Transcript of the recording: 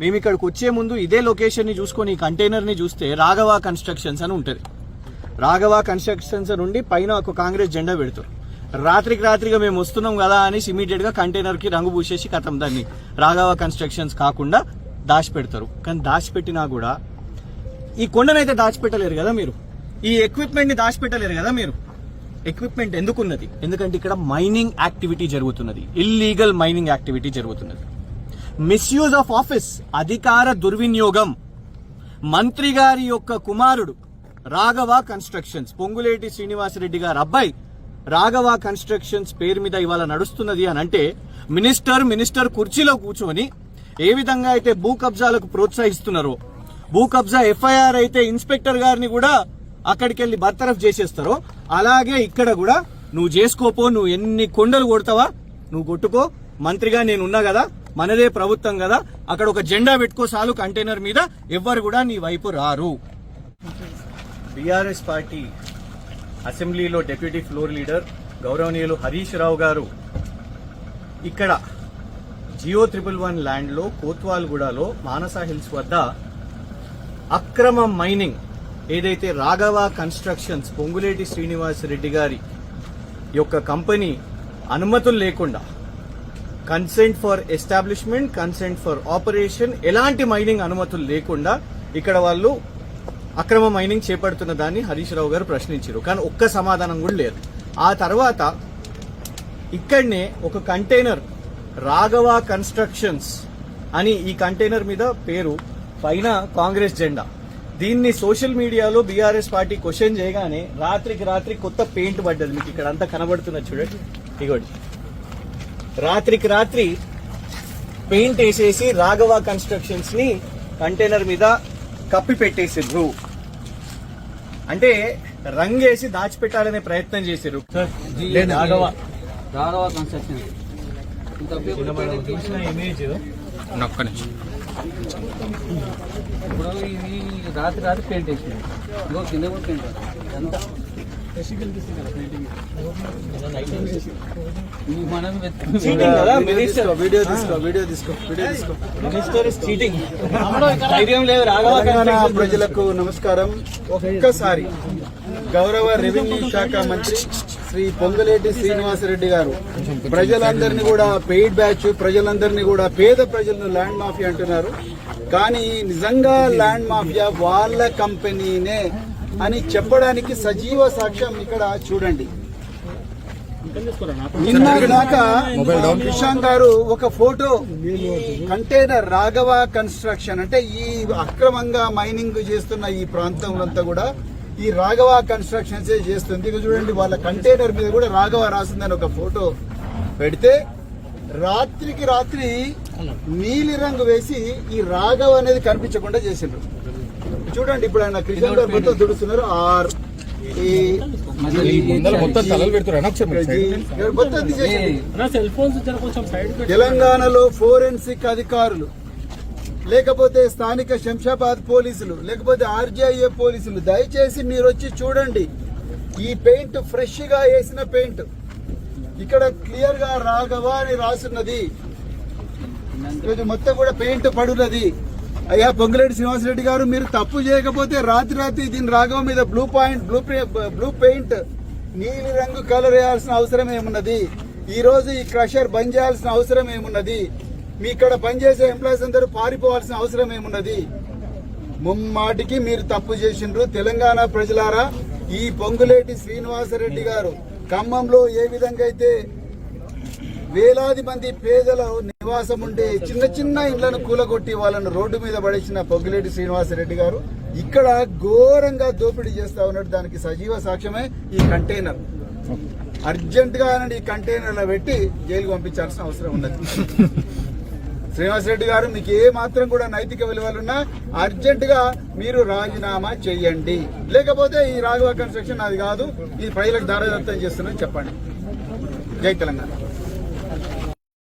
మేము ఇక్కడికి వచ్చే ముందు ఇదే లొకేషన్ని చూసుకొని ఈ కంటైనర్ని చూస్తే రాఘవ కన్స్ట్రక్షన్స్ అని ఉంటుంది. రాఘవ కన్స్ట్రక్షన్స్ నుండి పైన ఒక కాంగ్రెస్ జెండా పెడతారు. రాత్రిగా మేము వస్తున్నాం కదా అని ఇమీడియట్గా కంటైనర్కి రంగు పూసేసి కథం దాన్ని రాఘవ కన్స్ట్రక్షన్స్ కాకుండా దాచిపెడతారు. కానీ దాచిపెట్టినా కూడా ఈ కొండనైతే దాచిపెట్టలేరు కదా మీరు, ఈ ఎక్విప్మెంట్ని దాచిపెట్టలేరు కదా మీరు. ఎక్విప్మెంట్ ఎందుకున్నది? ఎందుకంటే ఇక్కడ మైనింగ్ యాక్టివిటీ జరుగుతున్నది, ఇల్లీగల్ మైనింగ్ యాక్టివిటీ జరుగుతున్నది. మిస్యూజ్ ఆఫ్ ఆఫీస్, అధికార దుర్వినియోగం. మంత్రి గారి యొక్క కుమారుడు రాఘవ కన్స్ట్రక్షన్స్, పొంగులేటి శ్రీనివాసరెడ్డి గారు అబ్బాయి రాఘవ కన్స్ట్రక్షన్స్ పేరు మీద ఇవాళ నడుస్తున్నది అని అంటే మినిస్టర్ కుర్చీలో కూర్చొని ఏ విధంగా అయితే భూ కబ్జాలకు ప్రోత్సహిస్తున్నారో, భూ కబ్జా ఎఫ్ఐఆర్ అయితే ఇన్స్పెక్టర్ గారిని కూడా అక్కడికి వెళ్లి బర్తరఫ్ చేసేస్తారో, అలాగే ఇక్కడ కూడా నువ్వు చేసుకోపో, నువ్వు ఎన్ని కొండలు కొడతావా నువ్వు కొట్టుకో, మంత్రిగా నేనున్నా కదా, మనదే ప్రభుత్వం కదా, అక్కడ ఒక జెండా పెట్టుకో చాలు కంటైనర్ మీద, ఎవ్వరు కూడా నీ వైపు రారు. బీఆర్ఎస్ పార్టీ అసెంబ్లీలో డెప్యూటీ ఫ్లోర్ లీడర్ గౌరవనీయులు హరీష్ రావు గారు ఇక్కడ జియో 111 ల్యాండ్లో కోత్వాల్గూడలో మానసా హిల్స్ వద్ద అక్రమ మైనింగ్ ఏదైతే రాఘవ కన్స్ట్రక్షన్స్ పొంగులేటి శ్రీనివాసరెడ్డి గారి యొక్క కంపెనీ అనుమతులు లేకుండా consent for establishment, consent for operation, ఎలాంటి మైనింగ్ అనుమతులు లేకుండా ఇక్కడ వాళ్ళు అక్రమ మైనింగ్ చేపడుతున్న దాన్ని హరీష్ రావు గారు ప్రశ్నించారు. కానీ ఒక్క సమాధానం కూడా లేదు. ఆ తర్వాత ఇక్కడనే ఒక కంటైనర్ రాఘవ కన్స్ట్రక్షన్స్ అని ఈ కంటైనర్ మీద పేరు, పైన కాంగ్రెస్ జెండా. దీన్ని సోషల్ మీడియాలో బీఆర్ఎస్ పార్టీ క్వశ్చన్ చేయగానే రాత్రికి కొత్త పెయింట్ పడ్డది. మీకు ఇక్కడ అంతా కనబడుతున్నది చూడండి, ఇగోండి. రాత్రి పెయింట్ వేసేసి రాఘవ కన్స్ట్రక్షన్స్ ని కంటైనర్ మీద కప్పి పెట్టేసారు. అంటే రంగేసి దాచిపెట్టాలనే ప్రయత్నం చేశారు. రాఘవ కన్స్ట్రక్షన్ ఇమేజ్ ఇప్పుడు ఇది రాత్రి పెయింట్ వేసింది, ఇంకో కింద కూడా పెయింట్ అంతా ప్రజలకు నమస్కారం. ఒక్కసారి గౌరవ రెవెన్యూ శాఖ మంత్రి శ్రీ పొంగులేటి శ్రీనివాసరెడ్డి గారు ప్రజలందరినీ కూడా పెయిడ్ బ్యాచ్, ప్రజలందరినీ కూడా పేద ప్రజలను ల్యాండ్ మాఫియా అంటున్నారు. కానీ నిజంగా ల్యాండ్ మాఫియా వాళ్ళ కంపెనీనే అని చెప్పడానికి సజీవ సాక్ష్యం ఇక్కడ చూడండి. నిన్నగాక కిషాన్ గారు ఒక ఫోటో కంటైనర్ రాఘవ కన్స్ట్రక్షన్ అంటే ఈ అక్రమంగా మైనింగ్ చేస్తున్న ఈ ప్రాంతంలో కూడా ఈ రాఘవ కన్స్ట్రక్షన్స్ చేస్తుంది. ఇక చూడండి, వాళ్ళ కంటైనర్ మీద కూడా రాఘవ రాసిందని ఒక ఫోటో పెడితే రాత్రి నీలి రంగు వేసి ఈ రాఘవ అనేది కనిపించకుండా చేసిండ్రు. చూడండి, ఇప్పుడు ఆయన కృష్ణ గారు మొత్తం తుడుస్తున్నారు. తెలంగాణలో ఫోరెన్సిక్ అధికారులు, లేకపోతే స్థానిక శంషాబాద్ పోలీసులు, లేకపోతే ఆర్జీఐఏ పోలీసులు, దయచేసి మీరు వచ్చి చూడండి. ఈ పెయింట్ ఫ్రెష్ గా వేసిన పెయింట్, ఇక్కడ క్లియర్ గా రాఘవ అని రాసున్నది. మొత్తం కూడా పెయింట్ పడున్నది. అయ్యా పొంగులేటి శ్రీనివాసరెడ్డి గారు, మీరు తప్పు చేయకపోతే రాత్రి దీని రాఘవ మీద బ్లూ పెయింట్ నీలి రంగు కలర్ వేయాల్సిన అవసరం ఏమున్నది? ఈ రోజు ఈ క్రషర్ బంద్ చేయాల్సిన అవసరం ఏమున్నది? మీ ఇక్కడ పనిచేసే ఎంప్లాయీస్ అందరూ పారిపోవాల్సిన అవసరం ఏమున్నది? ముమ్మాటికి మీరు తప్పు చేసిండ్రు. తెలంగాణ ప్రజలారా, ఈ పొంగులేటి శ్రీనివాసరెడ్డి గారు ఖమ్మంలో ఏ విధంగా అయితే వేలాది మంది పేదల నివాసం ఉండే చిన్న ఇళ్లను కూలగొట్టి వాళ్ళను రోడ్డు మీద పడేసిన పొంగులేటి శ్రీనివాసరెడ్డి గారు ఇక్కడ ఘోరంగా దోపిడీ చేస్తా ఉన్నాడు. దానికి సజీవ సాక్ష్యమే ఈ కంటైనర్. అర్జెంట్ గా ఈ కంటైనర్లో పెట్టి జైలుకు పంపించాల్సిన అవసరం ఉన్నది. శ్రీనివాసరెడ్డి గారు, మీకు ఏ మాత్రం కూడా నైతిక విలువలున్నా అర్జెంట్ గా మీరు రాజీనామా చెయ్యండి. లేకపోతే ఈ రాఘవ కన్స్ట్రక్షన్ అది కాదు, ఈ ప్రజలకు దారదత్తం చేస్తున్నది చెప్పండి. జై తెలంగాణ.